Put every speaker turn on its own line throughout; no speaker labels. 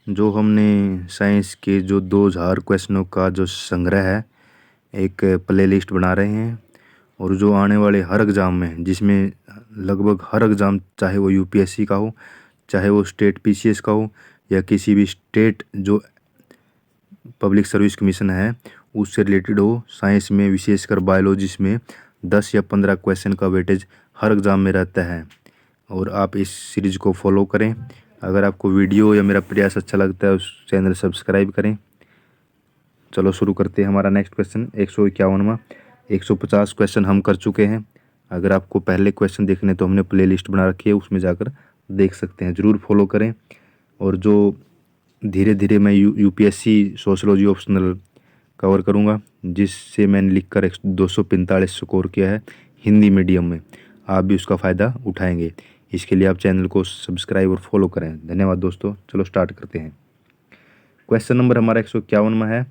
जो हमने साइंस के जो 2000 क्वेश्चनों का जो संग्रह है, एक प्ले लिस्ट बना रहे हैं। और जो आने वाले हर एग्ज़ाम में, जिसमें लगभग हर एग्ज़ाम, चाहे वो यूपीएससी का हो, चाहे वो स्टेट पीसीएस का हो, या किसी भी स्टेट जो पब्लिक सर्विस कमीशन है उससे रिलेटेड हो, साइंस में विशेषकर बायोलॉजिस्ट में 10 या 15 क्वेश्चन का वेटेज हर एग्ज़ाम में रहता है। और आप इस सीरीज़ को फॉलो करें। अगर आपको वीडियो या मेरा प्रयास अच्छा लगता है उस चैनल सब्सक्राइब करें। चलो शुरू करते हैं। हमारा नेक्स्ट क्वेश्चन 151वां। 150 क्वेश्चन हम कर चुके हैं। अगर आपको पहले क्वेश्चन देखने तो हमने प्ले लिस्ट बना रखी है, उसमें जाकर देख सकते हैं। ज़रूर फॉलो करें। और जो धीरे धीरे मैं यूपीएससी सोशलॉजी ऑप्शनल कवर करूँगा, जिससे मैंने लिख कर 245 स्कोर किया है हिंदी मीडियम में, आप भी उसका फ़ायदा उठाएंगे। इसके लिए आप चैनल को सब्सक्राइब और फॉलो करें। धन्यवाद दोस्तों। चलो स्टार्ट करते हैं। क्वेश्चन नंबर हमारा 151वां है।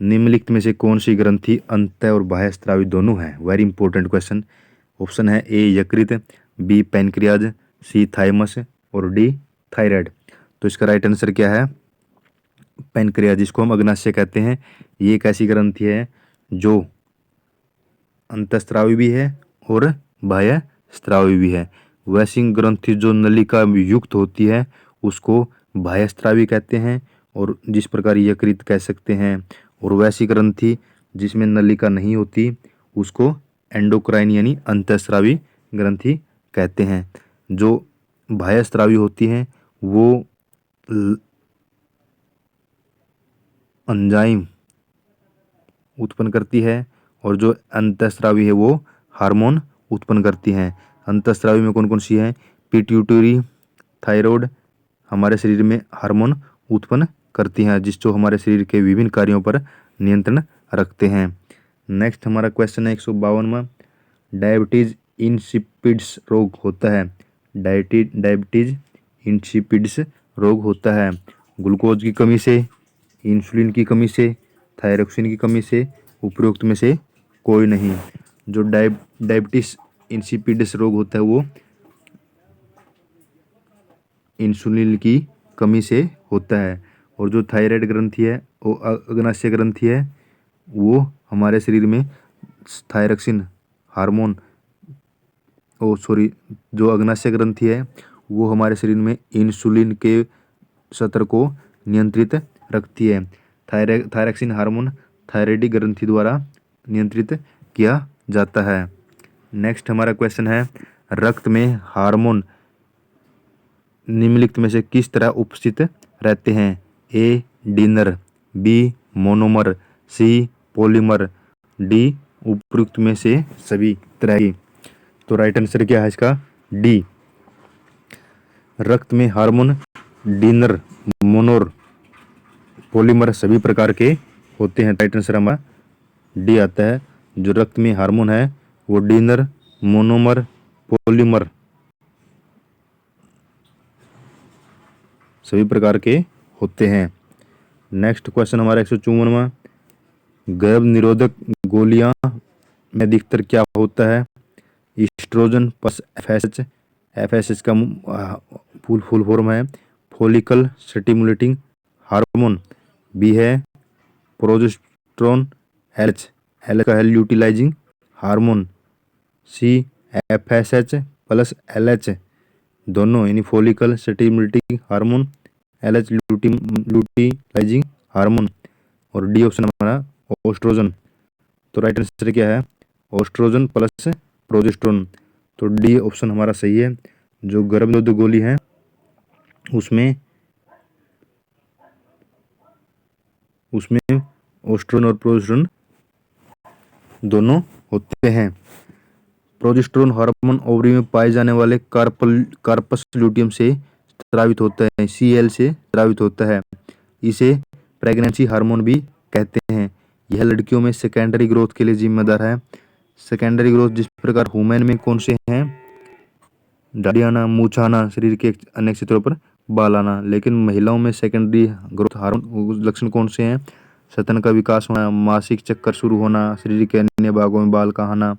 निम्नलिखित में से कौन सी ग्रंथि अंत और बाह्य स्रावी दोनों है? Very important question. ऑप्शन है ए यकृत, बी पैनक्रियाज, सी थाइमस और डी थायराइड। तो इसका राइट आंसर क्या है? पैनक्रियाज, जिसको हम अग्नाशय कहते हैं। ये एक ऐसी ग्रंथि है जो अंतस्रावी भी है और बाह्य स्रावी भी है। वैसी ग्रंथि जो नलिका युक्त होती है उसको बाह्य स्रावी कहते हैं, और जिस प्रकार यकृत कह सकते हैं। और वैसी ग्रंथि जिसमें नलिका नहीं होती उसको एंडोक्राइन यानी अंतस्रावी ग्रंथि कहते हैं। जो बाह्य स्रावी होती हैं वो एंजाइम उत्पन्न करती है, और जो अंतस्रावी है वो हार्मोन उत्पन्न करती हैं। अंतस्रावी में कौन कौन सी है? पिट्यूटरी, थायराइड हमारे शरीर में हार्मोन उत्पन्न करती हैं, जो हमारे शरीर के विभिन्न कार्यों पर नियंत्रण रखते हैं। नेक्स्ट हमारा क्वेश्चन है 152वां। डायबिटीज इंसिपिड्स रोग होता है। डायबिटीज इंसिपिड्स रोग होता है ग्लूकोज की कमी से, इंसुलिन की कमी से, थायरोक्सिन की कमी से, उपरोक्त में से कोई नहीं। जो डायबिटीज इंसिपिड्स रोग होता है वो इंसुलिन की कमी से होता है। और जो थायराइड ग्रंथि है वो अग्नाशय ग्रंथि है, वो हमारे शरीर में थायरोक्सिन हार्मोन जो अग्नाशय ग्रंथि है वो हमारे शरीर में इंसुलिन के स्तर को नियंत्रित रखती है। थायरोक्सिन हार्मोन थायराइड ग्रंथि द्वारा नियंत्रित किया जाता है। नेक्स्ट हमारा क्वेश्चन है, रक्त में हार्मोन निम्नलिखित में से किस तरह उपस्थित रहते हैं? ए डिनर, बी मोनोमर, सी पॉलीमर, डी उपयुक्त में से सभी तरह की। तो राइट आंसर क्या है इसका? डी। रक्त में हार्मोन डिनर, मोनोर, पॉलीमर सभी प्रकार के होते हैं। राइट आंसर हमारा डी आता है। जो रक्त में हार्मोन है वो डिनर, मोनोमर, पॉलीमर सभी प्रकार के होते हैं। नेक्स्ट क्वेश्चन हमारा 154वां। गर्भ निरोधक गोलियां में अधिकतर क्या होता है? Oestrogen plus FSH. एफएसएच का फुल फॉर्म है फॉलिकल स्टिमुलेटिंग हार्मोन। बी है प्रोजेस्टेरोन। एच, एल का है luteinising hormone. C FSH plus LH दोनों यानी follicle stimulating hormone, LH luteinising hormone. और डी ऑप्शन हमारा ओस्ट्रोजन। तो राइट आंसर क्या है? Oestrogen plus progesterone. तो डी ऑप्शन हमारा सही है। जो गर्भनिरोधक गोली है उसमें ओस्ट्रोजन और प्रोजेस्टेरोन दोनों होते हैं। प्रोजेस्टेरोन हार्मोन ओवरी में पाए जाने वाले कार्पस ल्यूटियम से स्रावित होता है, सीएल से स्रावित होता है। इसे प्रेगनेंसी हार्मोन भी कहते हैं। यह लड़कियों में सेकेंडरी ग्रोथ के लिए जिम्मेदार है। सेकेंडरी ग्रोथ जिस प्रकार ह्यूमन में कौन से हैं? दाढ़ी आना, मूछ आना, शरीर के अनेक क्षेत्रों पर बाल आना। लेकिन महिलाओं में सेकेंडरी ग्रोथ हार्मोन लक्षण कौन से हैं? स्तन का विकास होना, मासिक चक्कर शुरू होना, शरीर के अन्य भागों में बाल का आना,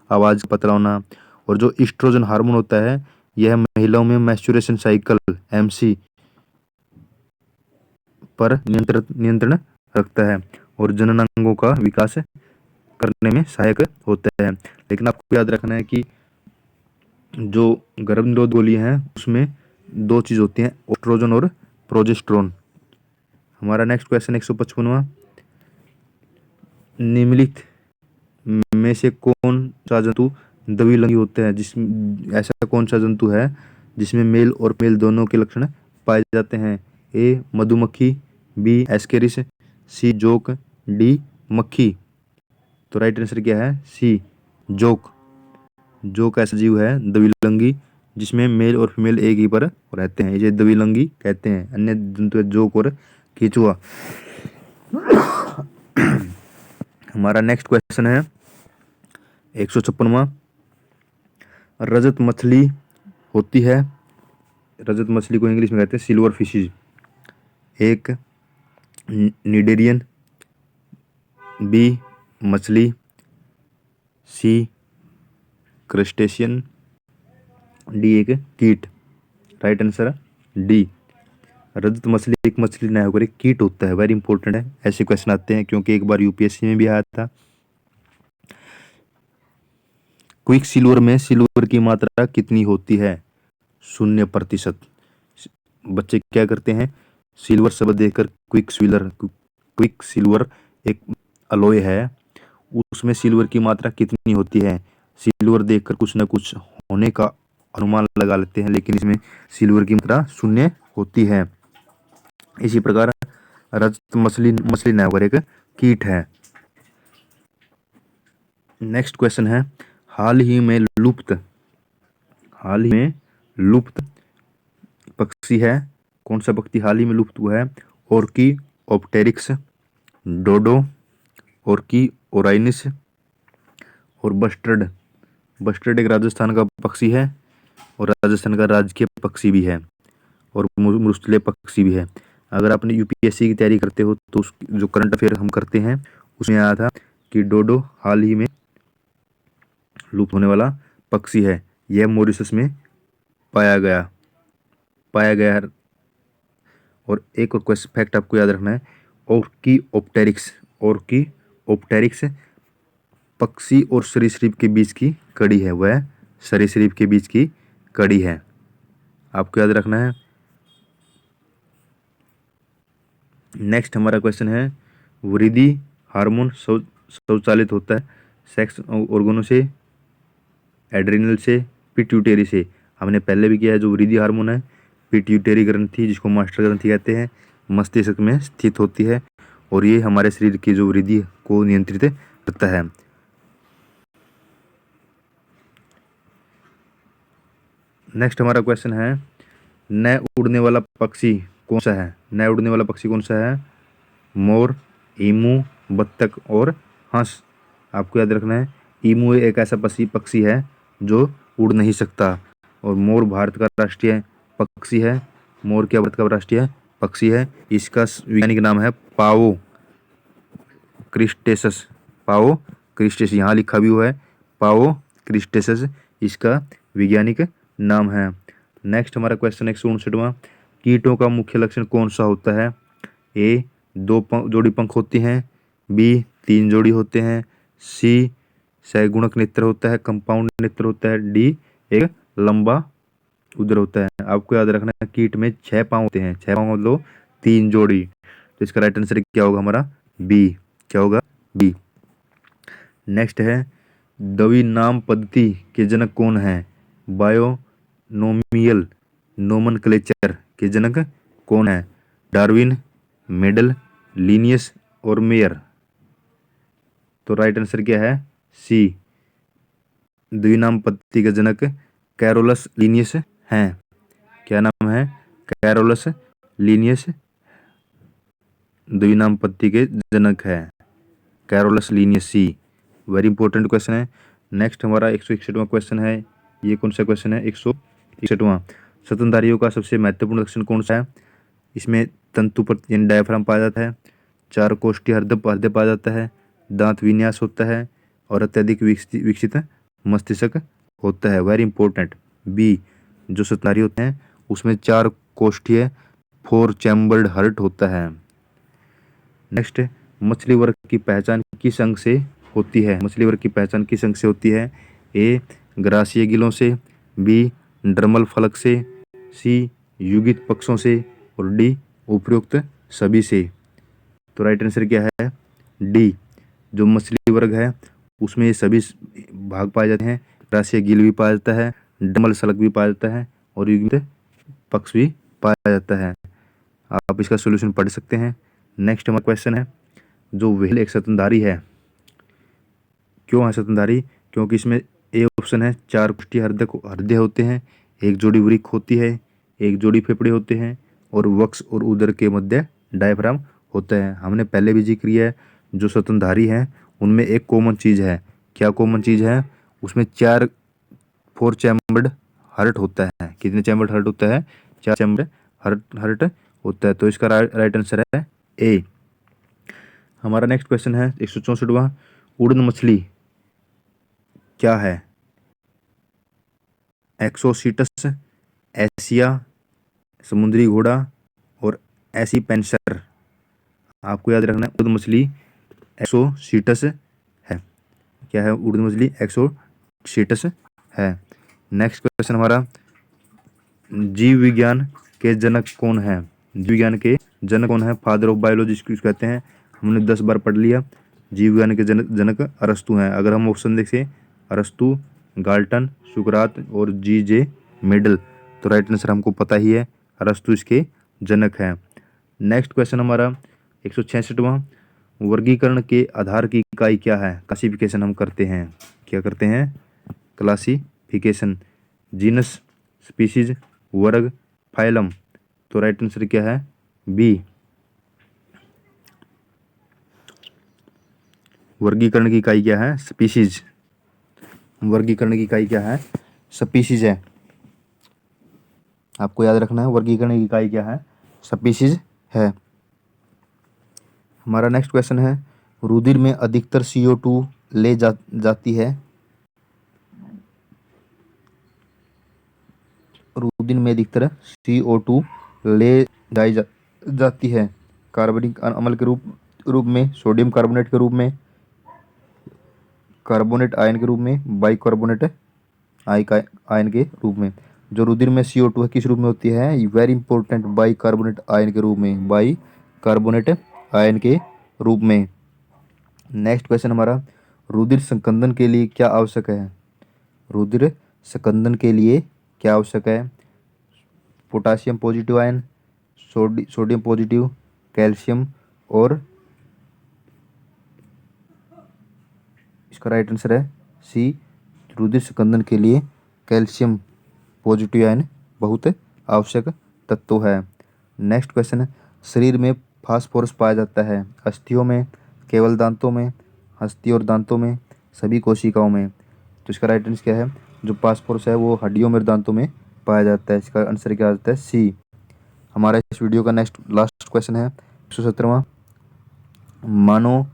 आवाज पतला होना। और जो ईस्ट्रोजन हार्मोन होता है यह महिलाओं में मैस्चुरेशन साइकिल एमसी पर नियंत्रण रखता है और जननांगों का विकास करने में सहायक होता है। लेकिन आपको याद रखना है कि जो गर्भनिरोधक गोलियां हैं उसमें दो चीज होती हैं, एस्ट्रोजन और प्रोजेस्टेरोन। हमारा नेक्स्ट क्वेश्चन 155वां, निम्नलिखित में से कौन सा जंतु द्विलिंगी होता है? ऐसा कौन सा जंतु है जिसमें मेल और फीमेल दोनों के लक्षण पाए जाते हैं? ए मधुमक्खी, बी एस्केरिस, सी जोक, डी मक्खी। तो राइट आंसर क्या है? सी जोक। जोक ऐसा जीव है द्विलिंगी जिसमें मेल और फीमेल एक ही पर रहते हैं, इसे द्विलिंगी कहते हैं। अन्य जंतु है जोक और केचुआ। हमारा नेक्स्ट क्वेश्चन है 156वां, रजत मछली होती है, रजत मछली को इंग्लिश में कहते हैं सिल्वर फिशिज। एक निडेरियन, बी मछली, सी क्रस्टेशियन, डी एक कीट। Right answer D. रजत मछली एक मछली नहीं होकर एक कीट होता है। वेरी इंपॉर्टेंट है, ऐसे क्वेश्चन आते हैं क्योंकि एक बार यूपीएससी में भी आया था। क्विक सिल्वर में सिल्वर की मात्रा कितनी होती है? 0%। बच्चे क्या करते हैं, सिल्वर शब्द देखकर क्विक सिल्वर एक अलॉय है, उसमें सिल्वर की मात्रा कितनी होती है, सिल्वर देखकर कुछ ना कुछ होने का अनुमान लगा लेते हैं, लेकिन इसमें सिल्वर की मात्रा 0 होती है। इसी प्रकार रजत मछली न होकर एक कीट है। नेक्स्ट क्वेश्चन है, हाल ही में लुप्त पक्षी है, कौन सा पक्षी हाल ही में लुप्त हुआ है? ऑर्की ऑप्टेरिक्स, डोडो, ऑर्की ओराइनिस और बस्टर्ड। बस्टर्ड एक राजस्थान का पक्षी है और राजस्थान का राजकीय पक्षी भी है और मृस्थलीय पक्षी भी है। अगर आपने यूपीएससी की तैयारी करते हो तो जो करंट अफेयर हम करते हैं उसमें आया था कि डोडो हाल ही में लुप्त होने वाला पक्षी है, यह मॉरिशस में पाया गया है। और एक और क्वेश्चन फैक्ट आपको याद रखना है, ऑर्की ऑप्टेरिक्स पक्षी और सरीसृप के बीच की कड़ी है, वह सरीसृप के बीच की कड़ी है, आपको याद रखना है। नेक्स्ट हमारा क्वेश्चन है, वृद्धि हार्मोन स्वचालित होता है सेक्स ऑर्गनों से, एड्रिनल से, पिट्यूटरी से। हमने पहले भी किया है। जो वृद्धि हार्मोन है पिट्यूटरी ग्रंथि, जिसको मास्टर ग्रंथि कहते हैं, मस्तिष्क में स्थित होती है और ये हमारे शरीर की जो वृद्धि को नियंत्रित करता है। नेक्स्ट हमारा क्वेश्चन है, न उड़ने वाला पक्षी कौन सा है? न उड़ने वाला पक्षी कौन सा है? मोर, ईमू, बत्तख और हंस। आपको याद रखना है, ईमू एक ऐसा पक्षी है जो उड़ नहीं सकता और मोर भारत का राष्ट्रीय पक्षी है। मोर क्या भारत का राष्ट्रीय पक्षी है? इसका वैज्ञानिक नाम है पाओ क्रिस्टेसस। यहाँ लिखा भी हुआ है पाओ क्रिस्टेसस, इसका वैज्ञानिक नाम है। नेक्स्ट हमारा क्वेश्चन 159वां, कीटों का मुख्य लक्षण कौन सा होता है? ए 2 जोड़ी पंख होती हैं, बी 3 जोड़ी होते हैं, सी सगुणक नेत्र होता है, कंपाउंड नेत्र होता है, डी एक लंबा उदर होता है। आपको याद रखना है कीट में 6 पाँव होते हैं, 6 पाँव मतलब 3 जोड़ी। तो इसका राइट आंसर क्या होगा हमारा? बी। क्या होगा? बी। नेक्स्ट है, द्विनाम पद्धति के जनक कौन है? बायोनोमियल नोमेनक्लेचर के जनक कौन है? डार्विन, मेडल, लिनियस और मेयर। तो राइट आंसर क्या है? सी। द्विनाम पद्धति के जनक कैरोलस लिनियस हैं। क्या नाम है? कैरोलस लिनियस द्विनाम पद्धति के जनक है, कैरोलस लिनियस, सी। वेरी इंपॉर्टेंट क्वेश्चन है। नेक्स्ट हमारा 161वां क्वेश्चन है। ये कौन सा क्वेश्चन है? 161वां, स्तनधारियों का सबसे महत्वपूर्ण लक्षण कौन सा है? इसमें तंतु पर डायफ्राम पाया जाता है, 4 कोष्ठीय हृदय पाया जाता है, दांत विन्यास होता है और अत्यधिक विकसित मस्तिष्क होता है। Very important, B. जो स्तनधारी होते हैं उसमें 4 कोष्ठीय 4 चैम्बर्ड हार्ट होता है। नेक्स्ट, मछली वर्ग की पहचान किस अंग से होती है? मछली वर्ग की पहचान किस अंग से होती है? ए ग्रासीय गिलों से, बी ड्रमल फलक से, सी युगित पक्षों से और डी उपयुक्त सभी से। तो राइट आंसर क्या है? डी। जो मछली वर्ग है उसमें ये सभी भाग पाए जाते हैं। ग्रासीय गिल भी पाया जाता है, ड्रमल फलक भी पाया जाता है और युगित पक्ष भी पाया जाता है। आप इसका सोल्यूशन पढ़ सकते हैं। नेक्स्ट हमारा क्वेश्चन है, जो व्हेल एक स्तनधारी है, क्यों है स्तनधारी? क्योंकि इसमें ए ऑप्शन है 4 कुष्ठीय हृदय होते हैं, एक जोड़ी वृक्क होती है, एक जोड़ी फेफड़े होते हैं और वक्ष और उदर के मध्य डायफ्राम होता है। हमने पहले भी जिक्र किया है, जो स्तनधारी है उनमें एक कॉमन चीज़ है। क्या कॉमन चीज़ है? उसमें 4 चैम्बर्ड हार्ट होता है। कितने चैम्बर्ड हार्ट होता है? 4 चैम्बर्ड हार्ट होता है। तो इसका राइट आंसर है ए। हमारा नेक्स्ट क्वेश्चन है 164वां, उड़न मछली क्या है? एक्सोसीटस, एशिया, समुद्री घोड़ा और एसीपेंसर। आपको याद रखना है उड़न मछली एक्सोसीटस है। क्या है? उड़न मछली एक्सोसीटस है। नेक्स्ट क्वेश्चन हमारा, जीव विज्ञान के जनक कौन है? जीव विज्ञान के जनक कौन है? फादर ऑफ बायोलॉजी किसको कहते हैं? हमने 10 बार पढ़ लिया। जीव विज्ञान के जनक अरस्तु हैं। अगर हम ऑप्शन देखें, अरस्तु, गाल्टन, सुकरात और जी.जे. मेडल, तो राइट आंसर हमको पता ही है, अरस्तु इसके जनक हैं। नेक्स्ट क्वेश्चन हमारा 166वां, वर्गीकरण के आधार की इकाई क्या है? क्लासिफिकेशन हम करते हैं। क्या करते हैं? क्लासिफिकेशन। जीनस, स्पीसीज, वर्ग, फाइलम। तो राइट आंसर क्या है? बी। वर्गीकरण की इकाई क्या है? स्पीसीज। वर्गीकरण की इकाई क्या है? स्पीसीज है। आपको याद रखना है, वर्गीकरण की इकाई क्या है? स्पीसीज है। हमारा नेक्स्ट क्वेश्चन है, रुधिर में अधिकतर CO2 ले जाती है। रुधिर में अधिकतर CO2 ले जाती है कार्बनिक अम्ल के रूप में, सोडियम कार्बोनेट के रूप में, कार्बोनेट आयन के रूप में, बाइकार्बोनेट आयन के रूप में। जो रुधिर में CO2 है किस रूप में होती है? वेरी इंपॉर्टेंट, बाइकार्बोनेट आयन के रूप में, बाइकार्बोनेट आयन के रूप में। नेक्स्ट क्वेश्चन हमारा, रुधिर संकंदन के लिए क्या आवश्यक है? रुधिर संकंदन के लिए क्या आवश्यक है? Potassium positive ion, sodium positive, calcium और इसका राइट आंसर है सी। रुधिर संकंदन के लिए कैल्शियम पॉजिटिव आयन बहुत आवश्यक तत्व है। नेक्स्ट क्वेश्चन है, शरीर में फास्फोरस पाया जाता है अस्थियों में, केवल दांतों में, अस्थि और दांतों में, सभी कोशिकाओं में। तो इसका राइट आंसर क्या है? जो फास्फोरस है वो हड्डियों में, दांतों में पाया जाता है। इसका आंसर क्या आता है? सी। हमारा इस वीडियो का नेक्स्ट लास्ट क्वेश्चन है 117वां, मानव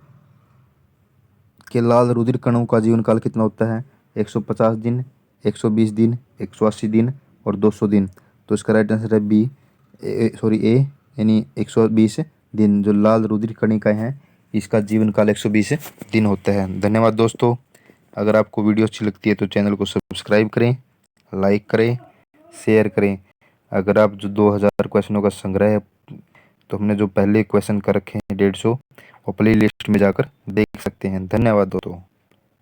के लाल रुधिर कणों का जीवन काल कितना होता है? 150 दिन, 120 दिन, 180 दिन और 200 दिन। तो इसका राइट आंसर है बी, ए यानी 120 दिन। जो लाल रुधिर कणिकाएं हैं इसका जीवन काल 120 दिन होता है। धन्यवाद दोस्तों। अगर आपको वीडियो अच्छी लगती है तो चैनल को सब्सक्राइब करें, लाइक करें, शेयर करें। अगर आप जो 2000 क्वेश्चनों का संग्रह है, तो हमने जो पहले क्वेश्चन कर रखे हैं 150, वो प्ले लिस्ट में जाकर देख सकते हैं। धन्यवाद दोस्तों।